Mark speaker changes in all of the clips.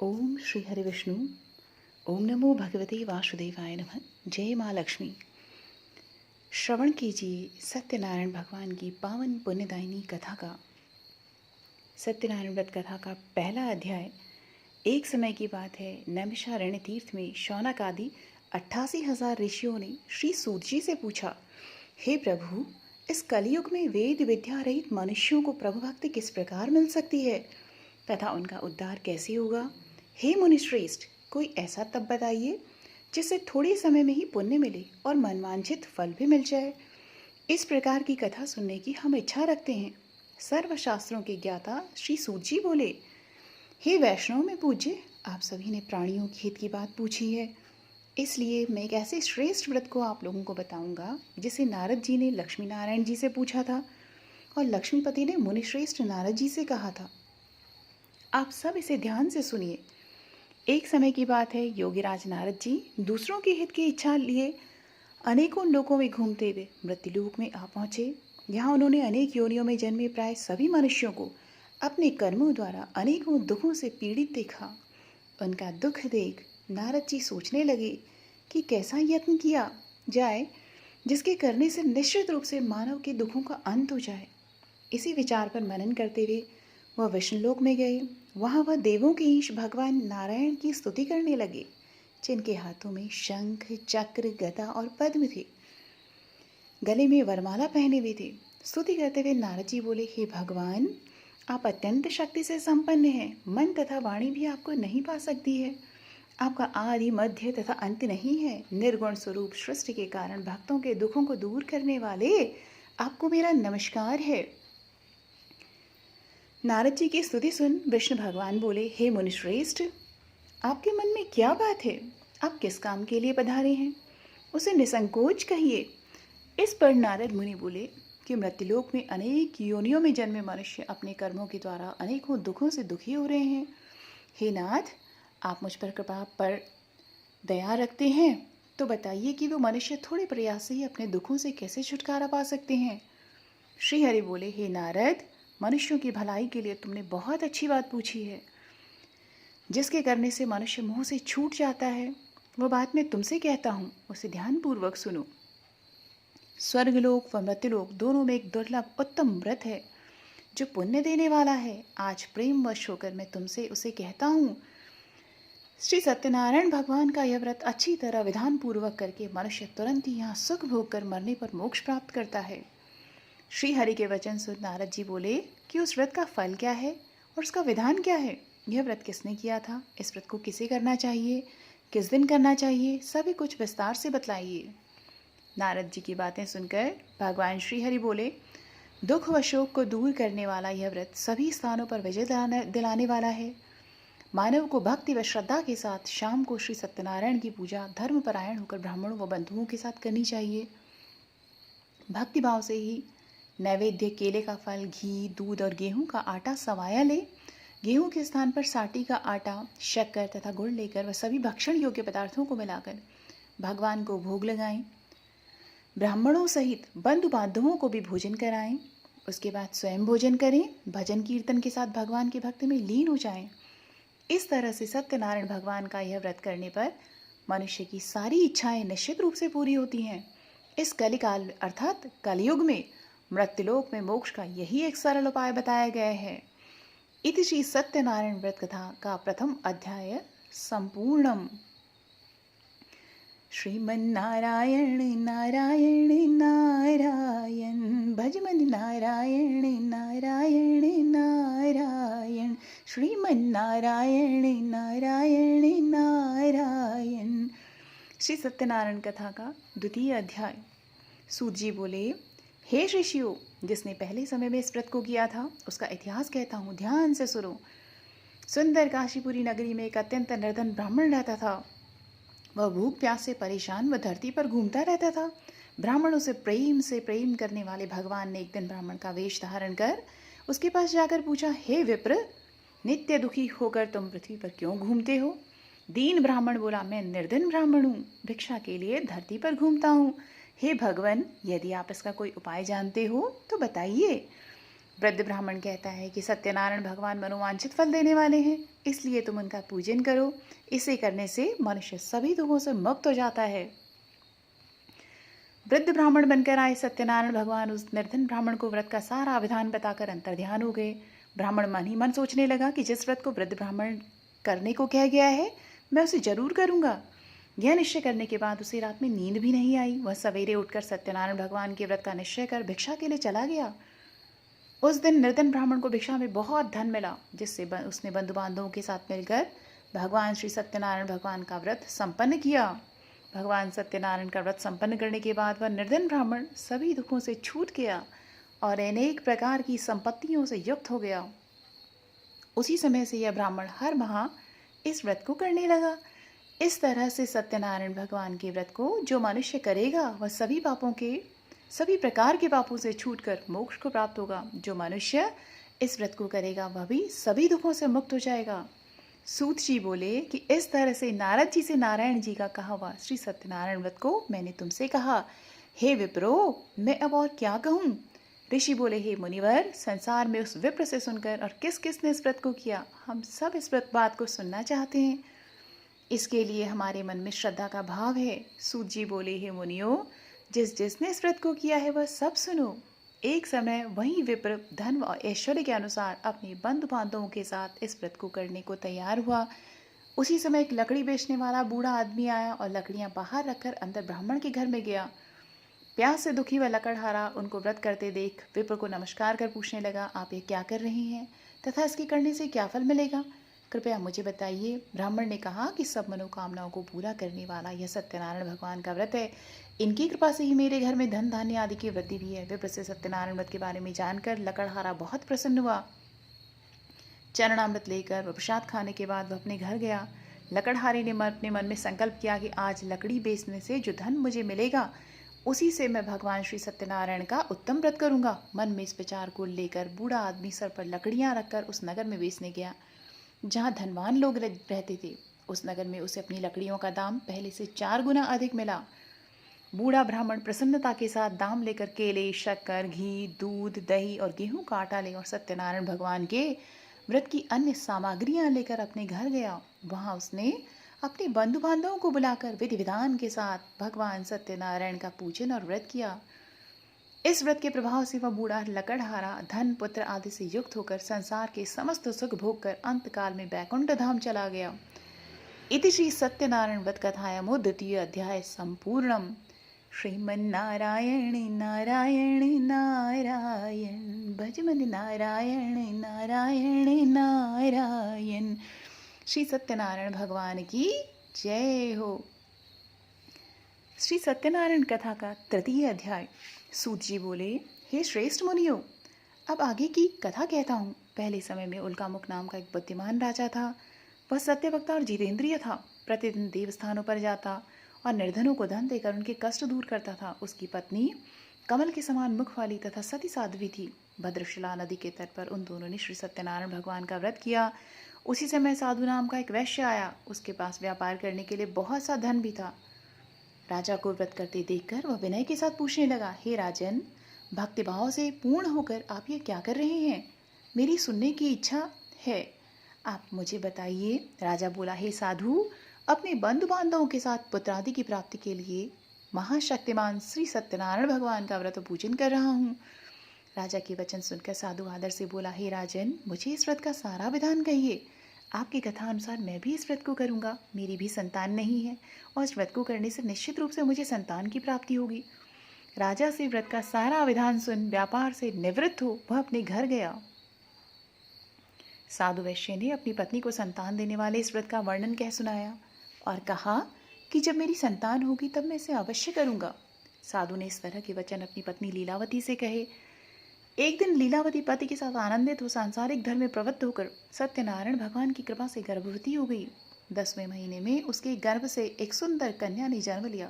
Speaker 1: ओम श्री हरि विष्णु। ओम नमो भगवते वासुदेवाय नमः। जय माँ लक्ष्मी। श्रवण कीजिए सत्यनारायण भगवान की पावन पुण्यदायिनी कथा का। सत्यनारायण व्रत कथा का पहला अध्याय। एक समय की बात है, नैमिषारण्य तीर्थ में शौनक आदि 88,000 ऋषियों ने श्री सूत जी से पूछा, हे प्रभु, इस कलयुग में वेद विद्या रहित मनुष्यों को प्रभु भक्ति किस प्रकार मिल सकती है तथा उनका उद्धार कैसे होगा। हे मुनिश्रेष्ठ, कोई ऐसा तप बताइए जिससे थोड़े समय में ही पुण्य मिले और मनवांछित फल भी मिल जाए। इस प्रकार की कथा सुनने की हम इच्छा रखते हैं। सर्वशास्त्रों के ज्ञाता श्री सूत जी बोले, हे वैष्णव में पूज्य, आप सभी ने प्राणियों के हित की बात पूछी है, इसलिए मैं एक ऐसे श्रेष्ठ व्रत को आप लोगों को बताऊंगा जिसे नारद जी ने लक्ष्मी नारायण जी से पूछा था और लक्ष्मीपति ने मुनिश्रेष्ठ नारद जी से कहा था। आप सब इसे ध्यान से सुनिए। एक समय की बात है, योगीराज नारद जी दूसरों के हित की इच्छा लिए अनेकों लोकों में घूमते हुए मृत्युलोक में आ पहुँचे। यहाँ उन्होंने अनेक योनियों में जन्मे प्राय सभी मनुष्यों को अपने कर्मों द्वारा अनेकों दुखों से पीड़ित देखा। उनका दुख देख नारद जी सोचने लगे कि कैसा यत्न किया जाए जिसके करने से निश्चित रूप से मानव के दुखों का अंत हो जाए। इसी विचार पर मनन करते हुए वह विष्णुलोक में गए। वहाँ वह देवों के ईश भगवान नारायण की स्तुति करने लगे, जिनके हाथों में शंख, चक्र, गदा और पद्म थे। गले में वरमाला पहने हुए थे। स्तुति करते हुए नारद जी बोले, हे भगवान, आप अत्यंत शक्ति से संपन्न हैं। मन तथा वाणी भी आपको नहीं पा सकती है। आपका आदि, मध्य तथा अंत नहीं है। निर्गुण स्वरूप सृष्टि के कारण भक्तों के दुखों को दूर करने वाले आपको मेरा नमस्कार है। नारद जी की स्तुति सुन विष्णु भगवान बोले, हे मुनिश्रेष्ठ, आपके मन में क्या बात है? आप किस काम के लिए पधारे हैं? उसे निसंकोच कहिए। इस पर नारद मुनि बोले कि मृत्युलोक में अनेक योनियों में जन्मे मनुष्य अपने कर्मों के द्वारा अनेकों दुखों से दुखी हो रहे हैं। हे नाथ, आप मुझ पर कृपा पर दया रखते हैं तो बताइए कि वो मनुष्य थोड़े प्रयास से ही अपने दुखों से कैसे छुटकारा पा सकते हैं। श्री हरि बोले, हे नारद, मनुष्यों की भलाई के लिए तुमने बहुत अच्छी बात पूछी है। जिसके करने से मनुष्य मोह से छूट जाता है, वह बात मैं तुमसे कहता हूँ, उसे ध्यानपूर्वक सुनो। स्वर्गलोक व मृत्युलोक दोनों में एक दुर्लभ उत्तम व्रत है जो पुण्य देने वाला है। आज प्रेम वश होकर मैं तुमसे उसे कहता हूँ। श्री सत्यनारायण भगवान का यह व्रत अच्छी तरह विधान पूर्वक करके मनुष्य तुरंत ही यहाँ सुख भोग कर मरने पर मोक्ष प्राप्त करता है। श्री हरि के वचन सुन नारद जी बोले कि उस व्रत का फल क्या है और उसका विधान क्या है। यह व्रत किसने किया था, इस व्रत को किसे करना चाहिए, किस दिन करना चाहिए, सभी कुछ विस्तार से बतलाइए। नारद जी की बातें सुनकर भगवान श्री हरि बोले, दुख व शोक को दूर करने वाला यह व्रत सभी स्थानों पर विजय दिलाने वाला है। मानव को भक्ति व श्रद्धा के साथ शाम को श्री सत्यनारायण की पूजा धर्मपरायण होकर ब्राह्मणों व बंधुओं के साथ करनी चाहिए। भक्ति भाव से ही नैवेद्य, केले का फल, घी, दूध और गेहूं का आटा सवाया ले। गेहूं के स्थान पर साटी का आटा, शक्कर तथा गुड़ लेकर वह सभी भक्षण योग्य पदार्थों को मिलाकर भगवान को भोग लगाएं। ब्राह्मणों सहित बंधु बांधवों को भी भोजन कराएं। उसके बाद स्वयं भोजन करें। भजन कीर्तन के साथ भगवान की भक्ति में लीन हो जाएं। इस तरह से सत्यनारायण भगवान का यह व्रत करने पर मनुष्य की सारी इच्छाएं निश्चित रूप से पूरी होती हैं। इस कलिकाल अर्थात कलयुग में मृत्युलोक में मोक्ष का यही एक सरल उपाय बताया गया है। इति श्री सत्यनारायण व्रत कथा का प्रथम अध्याय संपूर्णम। श्रीमन्नारायण नारायण नारायण, भजमन नारायण नारायण नारायण, श्रीमन्नारायण नारायण नारायण। श्री सत्यनारायण कथा का द्वितीय अध्याय। सूत जी बोले, हे ऋषियों, जिसने पहले समय में इस व्रत को किया था उसका इतिहास कहता हूँ, ध्यान से सुनो। सुंदर काशीपुरी नगरी में एक अत्यंत निर्धन ब्राह्मण रहता था। वह भूख प्यास से परेशान व धरती पर घूमता रहता था। ब्राह्मणों से प्रेम करने वाले भगवान ने एक दिन ब्राह्मण का वेश धारण कर उसके पास जाकर पूछा, हे विप्र, नित्य दुखी होकर तुम पृथ्वी पर क्यों घूमते हो? दीन ब्राह्मण बोला, मैं निर्धन ब्राह्मण हूँ, भिक्षा के लिए धरती पर घूमता हूँ। हे भगवान, यदि आप इसका कोई उपाय जानते हो तो बताइए। वृद्ध ब्राह्मण कहता है कि सत्यनारायण भगवान मनोवांछित फल देने वाले हैं, इसलिए तुम उनका पूजन करो। इसे करने से मनुष्य सभी दुखों से मुक्त हो जाता है। वृद्ध ब्राह्मण बनकर आए सत्यनारायण भगवान उस निर्धन ब्राह्मण को व्रत का सारा विधान बताकर अंतर्ध्यान हो गए। ब्राह्मण मन ही मन सोचने लगा कि जिस व्रत को वृद्ध ब्राह्मण करने को कह गया है, मैं उसे जरूर करूंगा। यह निश्चय करने के बाद उसे रात में नींद भी नहीं आई। वह सवेरे उठकर सत्यनारायण भगवान के व्रत का निश्चय कर भिक्षा के लिए चला गया। उस दिन निर्धन ब्राह्मण को भिक्षा में बहुत धन मिला, जिससे उसने बंधु बांधवों के साथ मिलकर भगवान श्री सत्यनारायण भगवान का व्रत संपन्न किया। भगवान सत्यनारायण का व्रत संपन्न करने के बाद वह निर्धन ब्राह्मण सभी दुखों से छूट गया और अनेक प्रकार की संपत्तियों से युक्त हो गया। उसी समय से यह ब्राह्मण हर माह इस व्रत को करने लगा। इस तरह से सत्यनारायण भगवान के व्रत को जो मनुष्य करेगा वह सभी प्रकार के पापों से छूटकर मोक्ष को प्राप्त होगा। जो मनुष्य इस व्रत को करेगा वह भी सभी दुखों से मुक्त हो जाएगा। सूत जी बोले कि इस तरह से नारद जी से नारायण जी का कहा हुआ श्री सत्यनारायण व्रत को मैंने तुमसे कहा। हे विप्रो, मैं अब और क्या कहूँ? ऋषि बोले, हे मुनिवर, संसार में उस विप्र से सुनकर और किस किस ने इस व्रत को किया, हम सब इस व्रत बात को सुनना चाहते हैं। इसके लिए हमारे मन में श्रद्धा का भाव है। सूत जी बोले, हे मुनियों, जिसने इस व्रत को किया है वह सब सुनो। एक समय वही विप्र धन और ऐश्वर्य के अनुसार अपने बंधु बांधवों के साथ इस व्रत को करने को तैयार हुआ। उसी समय एक लकड़ी बेचने वाला बूढ़ा आदमी आया और लकड़ियां बाहर रखकर अंदर ब्राह्मण के घर में गया। प्यास से दुखी व लकड़हारा उनको व्रत करते देख विप्र को नमस्कार कर पूछने लगा, आप ये क्या कर रहे हैं तथा इसके करने से क्या फल मिलेगा, कृपया मुझे बताइए। ब्राह्मण ने कहा कि सब मनोकामनाओं को पूरा करने वाला यह सत्यनारायण भगवान का व्रत है। इनकी कृपा से ही मेरे घर में धन धान्य आदि की वृद्धि भी है। विप्र से सत्यनारायण व्रत के बारे में जानकर लकड़हारा बहुत प्रसन्न हुआ। चरणामृत लेकर वह प्रसाद खाने के बाद वह अपने घर गया। लकड़हारे ने अपने मन में संकल्प किया कि आज लकड़ी बेचने से जो धन मुझे मिलेगा उसी से मैं भगवान श्री सत्यनारायण का उत्तम व्रत करूंगा। मन में इस विचार को लेकर बूढ़ा आदमी सर पर लकड़ियां रखकर उस नगर में बेचने गया जहाँ धनवान लोग रहते थे। उस नगर में उसे अपनी लकड़ियों का दाम पहले से 4 गुना अधिक मिला। बूढ़ा ब्राह्मण प्रसन्नता के साथ दाम लेकर केले, शक्कर, घी, दूध, दही और गेहूं का आटा ले और सत्यनारायण भगवान के व्रत की अन्य सामग्रियां लेकर अपने घर गया। वहां उसने अपने बंधु बांधवों को बुलाकर विधि विधान के साथ भगवान सत्यनारायण का पूजन और व्रत किया। इस व्रत के प्रभाव से वह बूढ़ा लकड़हारा धन पुत्र आदि से युक्त होकर संसार के समस्त सुख भोग कर अंतकाल में बैकुंठ धाम चला गया। इति श्री सत्यनारायण व्रत कथायामो 2य अध्याय संपूर्णम। श्रीमन्नारायण नारायण नारायण भजमन नारायण नारायण नारायण। श्री सत्यनारायण भगवान की जय हो। श्री सत्यनारायण कथा का 3य अध्याय। सूत जी बोले, हे श्रेष्ठ मुनियों, अब आगे की कथा कहता हूँ। पहले समय में उल्कामुख नाम का एक बुद्धिमान राजा था। वह सत्यवक्ता और जितेंद्रिय था। प्रतिदिन देवस्थानों पर जाता और निर्धनों को धन देकर उनके कष्ट दूर करता था। उसकी पत्नी कमल के समान मुख वाली तथा सती साध्वी थी। भद्रशिला नदी के तट पर उन दोनों ने श्री सत्यनारायण भगवान का व्रत किया। उसी समय साधु नाम का एक वैश्य आया। उसके पास व्यापार करने के लिए बहुत सा धन भी था। राजा को व्रत करते देखकर वह विनय के साथ पूछने लगा, हे राजन, भक्तिभाव से पूर्ण होकर आप ये क्या कर रहे हैं? मेरी सुनने की इच्छा है, आप मुझे बताइए। राजा बोला, हे साधु, अपने बंधु बांधवों के साथ पुत्रादि की प्राप्ति के लिए महाशक्तिमान श्री सत्यनारायण भगवान का व्रत पूजन कर रहा हूँ। राजा के वचन सुनकर साधु आदर से बोला, हे राजन, मुझे इस व्रत का सारा विधान कहिए। आपकी कथा अनुसार मैं भी इस व्रत को करूंगा। मेरी भी संतान नहीं है और इस व्रत को करने से निश्चित रूप से मुझे संतान की प्राप्ति होगी। राजा से व्रत का सारा विधान सुन व्यापार से निवृत्त हो वह अपने घर गया। साधु वैश्य ने अपनी पत्नी को संतान देने वाले इस व्रत का वर्णन कह सुनाया और कहा कि जब मेरी संतान होगी तब मैं इसे अवश्य करूंगा। साधु ने इस तरह के वचन अपनी पत्नी लीलावती से कहे। एक दिन लीलावती पति के साथ आनंदित हो सांसारिक धर्म में प्रवृत्त होकर सत्यनारायण भगवान की कृपा से गर्भवती हो गई। 10वें महीने में उसके गर्भ से एक सुंदर कन्या ने जन्म लिया।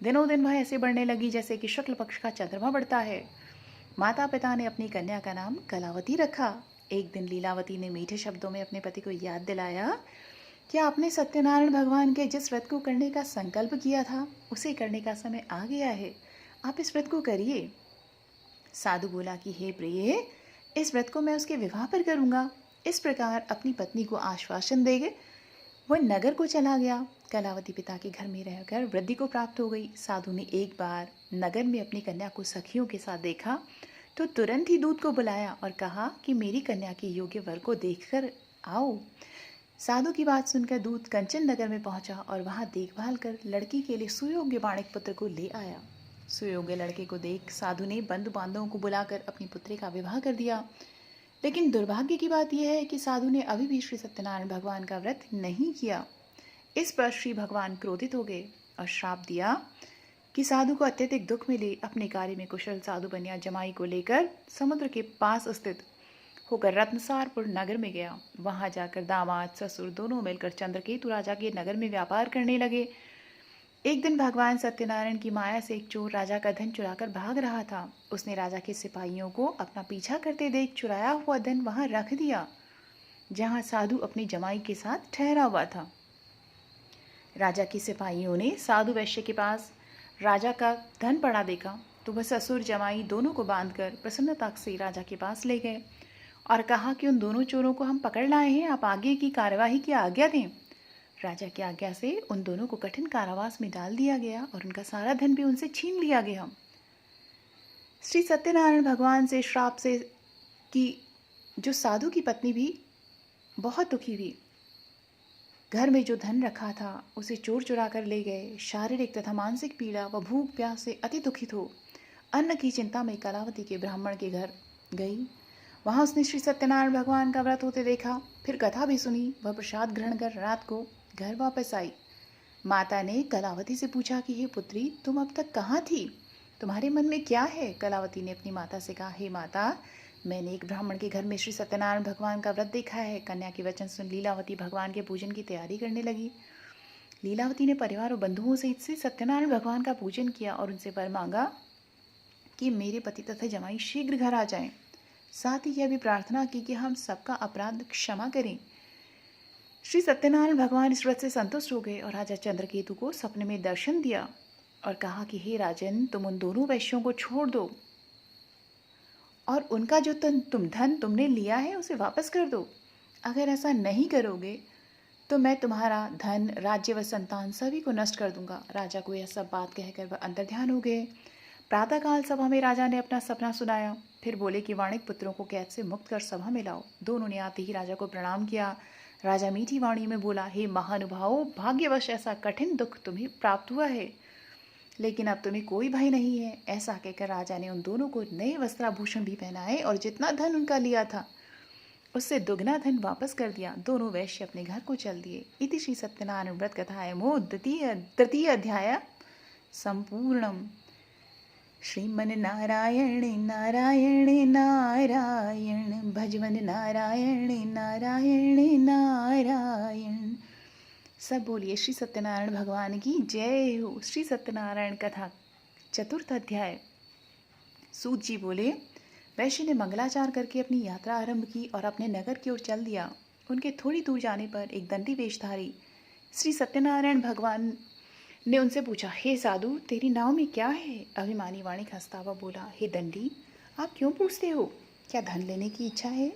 Speaker 1: दिनों दिन वह ऐसे बढ़ने लगी जैसे कि शुक्ल पक्ष का चंद्रमा बढ़ता है। माता पिता ने अपनी कन्या का नाम कलावती रखा। एक दिन लीलावती ने मीठे शब्दों में अपने पति को याद दिलाया कि आपने सत्यनारायण भगवान के जिस व्रत को करने का संकल्प किया था उसे करने का समय आ गया है। आप इस व्रत को करिए। साधु बोला कि हे प्रिय, इस व्रत को मैं उसके विवाह पर करूँगा। इस प्रकार अपनी पत्नी को आश्वासन दे गए वह नगर को चला गया। कलावती पिता के घर में रहकर वृद्धि को प्राप्त हो गई। साधु ने एक बार नगर में अपनी कन्या को सखियों के साथ देखा तो तुरंत ही दूत को बुलाया और कहा कि मेरी कन्या के योग्य वर को देखकर आओ। साधु की बात सुनकर दूत कंचन नगर में पहुंचा और वहां देखभाल कर लड़की के लिए सुयोग्य वाणिक पुत्र को ले आया। सुयोग्य लड़के को देख साधु ने बंधु बांधवों को बुलाकर अपनी पुत्री का विवाह कर दिया। लेकिन दुर्भाग्य की बात यह है कि साधु ने अभी भी श्री सत्यनारायण भगवान का व्रत नहीं किया। इस पर श्री भगवान क्रोधित हो गए और श्राप दिया कि साधु को अत्यधिक दुख मिले। अपने कार्य में कुशल साधु बनिया जमाई को लेकर समुद्र के पास स्थित होकर रत्नसारपुर नगर में गया। वहां जाकर दामाद ससुर दोनों मिलकर चंद्रकेतु राजा के नगर में व्यापार करने लगे। एक दिन भगवान सत्यनारायण की माया से एक चोर राजा का धन चुराकर भाग रहा था। उसने राजा के सिपाहियों को अपना पीछा करते देख चुराया हुआ धन वहां रख दिया जहां साधु अपनी जमाई के साथ ठहरा हुआ था। राजा के सिपाहियों ने साधु वैश्य के पास राजा का धन पड़ा देखा तो वह ससुर जमाई दोनों को बांधकर प्रसन्नता से राजा के पास ले गए और कहा कि उन दोनों चोरों को हम पकड़ लाए हैं, आप आगे की कार्यवाही की आज्ञा दें। राजा की आज्ञा से उन दोनों को कठिन कारावास में डाल दिया गया और उनका सारा धन भी उनसे छीन लिया गया। श्री सत्यनारायण भगवान से श्राप से कि जो साधु की पत्नी भी बहुत दुखी हुई। घर में जो धन रखा था उसे चोर चुरा कर ले गए। शारीरिक तथा मानसिक पीड़ा व भूख प्यास से अति दुखित हो अन्न की चिंता में कलावती के ब्राह्मण के घर गई। वहां उसने श्री सत्यनारायण भगवान का व्रत होते देखा। फिर कथा भी सुनी। वह प्रसाद ग्रहण कर रात को घर वापस आई। माता ने कलावती से पूछा कि हे पुत्री, तुम अब तक कहाँ थी? तुम्हारे मन में क्या है? कलावती ने अपनी माता से कहा, हे माता, मैंने एक ब्राह्मण के घर में श्री सत्यनारायण भगवान का व्रत देखा है। कन्या के वचन सुन लीलावती भगवान के पूजन की तैयारी करने लगी। लीलावती ने परिवार और बंधुओं सहित श्री सत्यनारायण भगवान का पूजन किया और उनसे वर मांगा कि मेरे पति तथा जमाई शीघ्र घर आ जाएं। साथ ही यह भी प्रार्थना की कि हम सबका अपराध क्षमा करें। श्री सत्यनारायण भगवान इस व्रत से संतुष्ट हो गए और राजा चंद्रकेतु को सपने में दर्शन दिया और कहा कि हे राजन, तुम उन दोनों वैश्यों को छोड़ दो और उनका जो तुम धन तुमने लिया है उसे वापस कर दो। अगर ऐसा नहीं करोगे तो मैं तुम्हारा धन, राज्य व संतान सभी को नष्ट कर दूंगा। राजा को यह सब बात कहकर वह अंतर्ध्यान हो गए। प्रातःकाल सभा में राजा ने अपना सपना सुनाया। फिर बोले कि वाणिक पुत्रों को कैद से मुक्त कर सभा में लाओ। दोनों ने आते ही राजा को प्रणाम किया। राजा मीठी वाणी में बोला, हे महानुभावों, भाग्यवश ऐसा कठिन दुख तुम्हें प्राप्त हुआ है, लेकिन अब तुम्हें कोई भय नहीं है। ऐसा कहकर राजा ने उन दोनों को नए वस्त्राभूषण भी पहनाए और जितना धन उनका लिया था उससे दुगना धन वापस कर दिया। दोनों वैश्य अपने घर को चल दिए। इति श्री सत्यनारायण व्रत कथायमो तृतीय अध्याय संपूर्णम। श्रीमन नारायण नारायण नारायण भजवन नारायण नारायण नारायण। सब बोलिए श्री सत्यनारायण भगवान की जय हो। श्री सत्यनारायण कथा चतुर्थ अध्याय। सूत जी बोले, वैश्य ने मंगलाचार करके अपनी यात्रा आरंभ की और अपने नगर की ओर चल दिया। उनके थोड़ी दूर जाने पर एक दंडी वेशधारी श्री सत्यनारायण भगवान ने उनसे पूछा, हे साधु, तेरी नाव में क्या है? अभिमानी वाणिक हंसता हुआ बोला, हे दंडी, आप क्यों पूछते हो? क्या धन लेने की इच्छा है?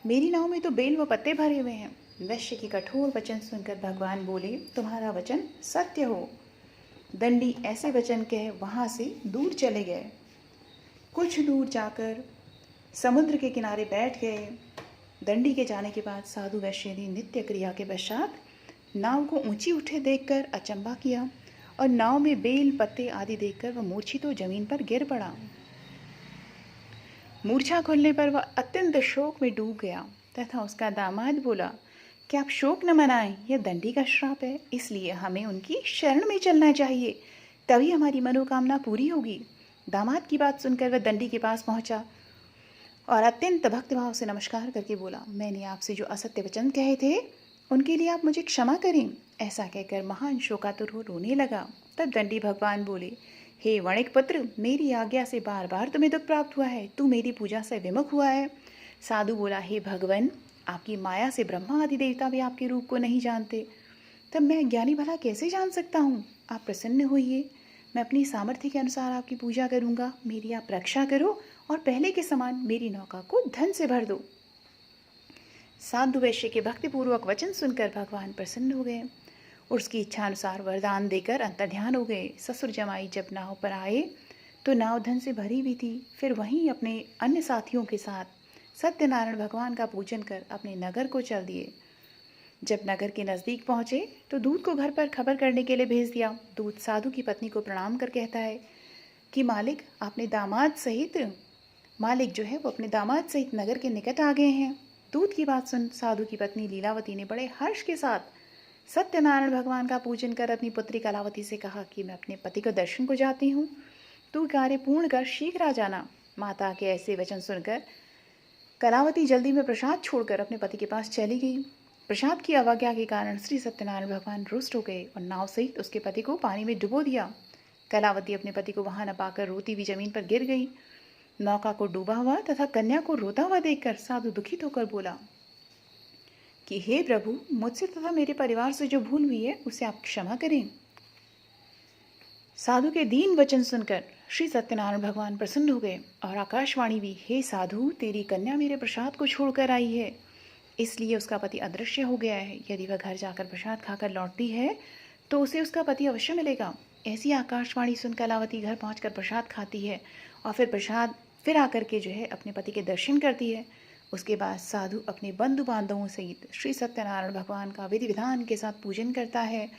Speaker 1: मेरी नाव में तो बेल व पत्ते भरे हुए हैं। वैश्य की कठोर वचन सुनकर भगवान बोले, तुम्हारा वचन सत्य हो। दंडी ऐसे वचन कह वहां से दूर चले गए। कुछ दूर जाकर समुद्र के किनारे बैठ गए। दंडी के जाने के बाद साधु वैश्य ने नित्य क्रिया के पश्चात नाव को ऊंची उठे देखकर अचंभा किया और नाव में बेल पत्ते आदि देखकर वह मूर्छित जमीन पर गिर पड़ा। मूर्छा खुलने पर वह अत्यंत शोक में डूब गया तथा उसका दामाद बोला कि आप शोक न मनाएं, यह दंडी का श्राप है, इसलिए हमें उनकी शरण में चलना चाहिए, तभी हमारी मनोकामना पूरी होगी। दामाद की बात सुनकर वह दंडी के पास पहुंचा और अत्यंत भक्तिभाव से नमस्कार करके बोला, मैंने आपसे जो असत्य वचन कहे थे उनके लिए आप मुझे क्षमा करें। ऐसा कहकर महान शोकातुर हो रोने लगा। तब दंडी भगवान बोले, हे वणिक पुत्र, मेरी आज्ञा से बार बार तुम्हें दुख प्राप्त हुआ है, तू मेरी पूजा से विमुख हुआ है। साधु बोला, हे भगवान, आपकी माया से ब्रह्मा आदि देवता भी आपके रूप को नहीं जानते, तब मैं ज्ञानी भला कैसे जान सकता हूँ? आप प्रसन्न होइए, मैं अपनी सामर्थ्य के अनुसार आपकी पूजा करूँगा, मेरी आप रक्षा करो और पहले के समान मेरी नौका को धन से भर दो। साधु वैश्य के भक्तिपूर्वक वचन सुनकर भगवान प्रसन्न हो गए और उसकी इच्छानुसार वरदान देकर अंतर्ध्यान हो गए। ससुर जमाई जब नाव पर आए तो नाव धन से भरी हुई थी। फिर वहीं अपने अन्य साथियों के साथ सत्यनारायण भगवान का पूजन कर अपने नगर को चल दिए। जब नगर के नज़दीक पहुँचे तो दूत को घर पर खबर करने के लिए भेज दिया। दूत साधु की पत्नी को प्रणाम कर कहता है कि मालिक जो है वो अपने दामाद सहित नगर के निकट आ गए हैं। दूत की बात सुन साधु की पत्नी लीलावती ने बड़े हर्ष के साथ सत्यनारायण भगवान का पूजन कर अपनी पुत्री कलावती से कहा कि मैं अपने पति को दर्शन को जाती हूँ, तू कार्य पूर्ण कर शीघ्र आ जाना। माता के ऐसे वचन सुनकर कलावती जल्दी में प्रसाद छोड़कर अपने पति के पास चली गई। प्रसाद की अवज्ञा के कारण श्री सत्यनारायण भगवान रुष्ट हो गए और नाव सहित उसके पति को पानी में डुबो दिया। कलावती अपने पति को वहां न पाकर रोती हुई जमीन पर गिर गई। नौका को डूबा हुआ तथा कन्या को रोता हुआ देखकर साधु दुखित होकर बोला कि हे प्रभु, मुझसे तथा मेरे परिवार से जो भूल हुई है उसे आप क्षमा करें। साधु के दीन वचन सुनकर श्री सत्यनारायण भगवान प्रसन्न हो गए और आकाशवाणी भी, हे साधु, तेरी कन्या मेरे प्रसाद को छोड़कर आई है, इसलिए उसका पति अदृश्य हो गया है। यदि वह घर जाकर प्रसाद खाकर लौटती है तो उसे उसका पति अवश्य मिलेगा। ऐसी आकाशवाणी सुन कलावती घर पहुंचकर प्रसाद खाती है और फिर आकर के जो है अपने पति के दर्शन करती है। उसके बाद साधु अपने बंधु बांधवों सहित श्री सत्यनारायण भगवान का विधि विधान के साथ पूजन करता है।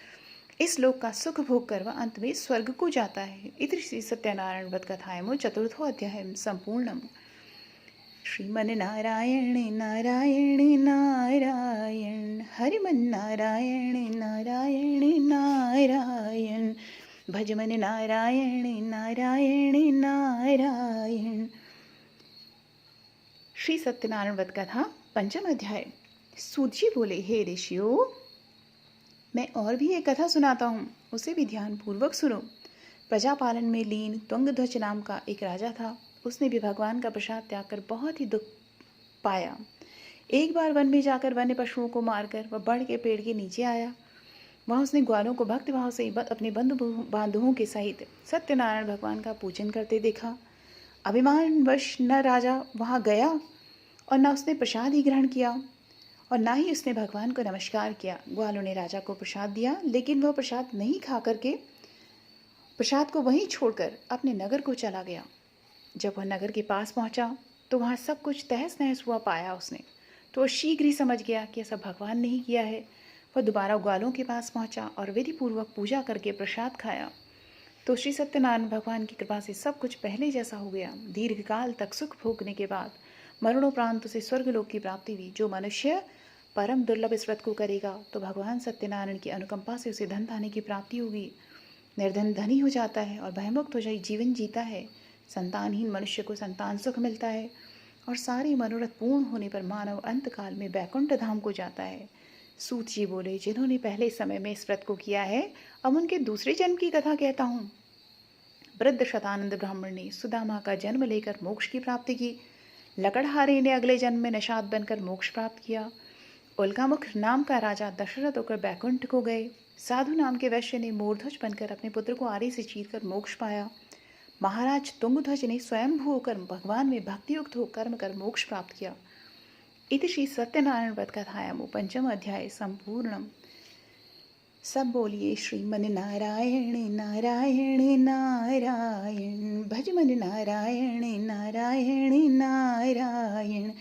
Speaker 1: इस लोक का सुख भोग कर वह अंत में स्वर्ग को जाता है। इति श्री सत्यनारायण व्रत कथाएं चतुर्थो अध्याय संपूर्णम। श्रीमन नारायण नारायण नारायण, हरिमन नारायण नारायण नारायण, भजमन नारायण नारायण नारायण। श्री सत्यनारायण व्रत कथा पंचम अध्याय। सूत जी बोले, हे ऋषियों, मैं और भी एक कथा सुनाता हूँ, उसे भी ध्यान पूर्वक सुनो। प्रजापालन में लीन तुंगध्वज नाम का एक राजा था। उसने भी भगवान का प्रसाद त्याग कर बहुत ही दुख पाया। एक बार वन में जाकर वन्य पशुओं को मारकर वह बड़ के पेड़ के नीचे आया। वहाँ उसने ग्वालों को भक्ति भाव से अपने बंधु बांधवों के सहित सत्यनारायण भगवान का पूजन करते देखा। अभिमानवश न राजा वहाँ गया और न उसने प्रसाद ही ग्रहण किया और ना ही उसने भगवान को नमस्कार किया। ग्वालों ने राजा को प्रसाद दिया, लेकिन वह प्रसाद नहीं खा करके प्रसाद को वहीं छोड़कर अपने नगर को चला गया। जब वह नगर के पास पहुंचा तो वहाँ सब कुछ तहस नहस हुआ पाया उसने, तो वह शीघ्र ही समझ गया कि ऐसा भगवान ने ही किया है। वह दोबारा ग्वालों के पास पहुंचा और विधिपूर्वक पूजा करके प्रसाद खाया तो श्री सत्यनारायण भगवान की कृपा से सब कुछ पहले जैसा हो गया। दीर्घकाल तक सुख भोगने के बाद मरणोपरांत उसे स्वर्गलोक की प्राप्ति हुई। जो मनुष्य परम दुर्लभ इस व्रत को करेगा तो भगवान सत्यनारायण की अनुकंपा से उसे धन पाने की प्राप्ति होगी। निर्धन धनी हो जाता है और भयमुक्त हो जाए जीवन जीता है। संतानहीन मनुष्य को संतान सुख मिलता है और सारे मनोरथ पूर्ण होने पर मानव अंत काल में बैकुंठ धाम को जाता है। सूत जी बोले, जिन्होंने पहले समय में इस व्रत को किया है, अब उनके दूसरे जन्म की कथा कहता हूँ। वृद्ध शतानंद ब्राह्मण ने सुदामा का जन्म लेकर मोक्ष की प्राप्ति की। लकड़हारे ने अगले जन्म में निषाद बनकर मोक्ष प्राप्त किया। उल्कामुख नाम का राजा दशरथ होकर बैकुंठ को गए। साधु नाम के वैश्य ने मोरध्वज बनकर अपने पुत्र को आरे से चीरकर मोक्ष पाया। महाराज तुंगध्वज ने स्वयंभू होकर भगवान में भक्तियुक्त हो कर्म कर मोक्ष प्राप्त किया। इति श्री सत्यनारायण व्रत कथायाम पंचम अध्याय संपूर्णम। सब बोलिए श्रीमन नारायण नारायण नारायण, भज मन नारायण नारायण नारायण।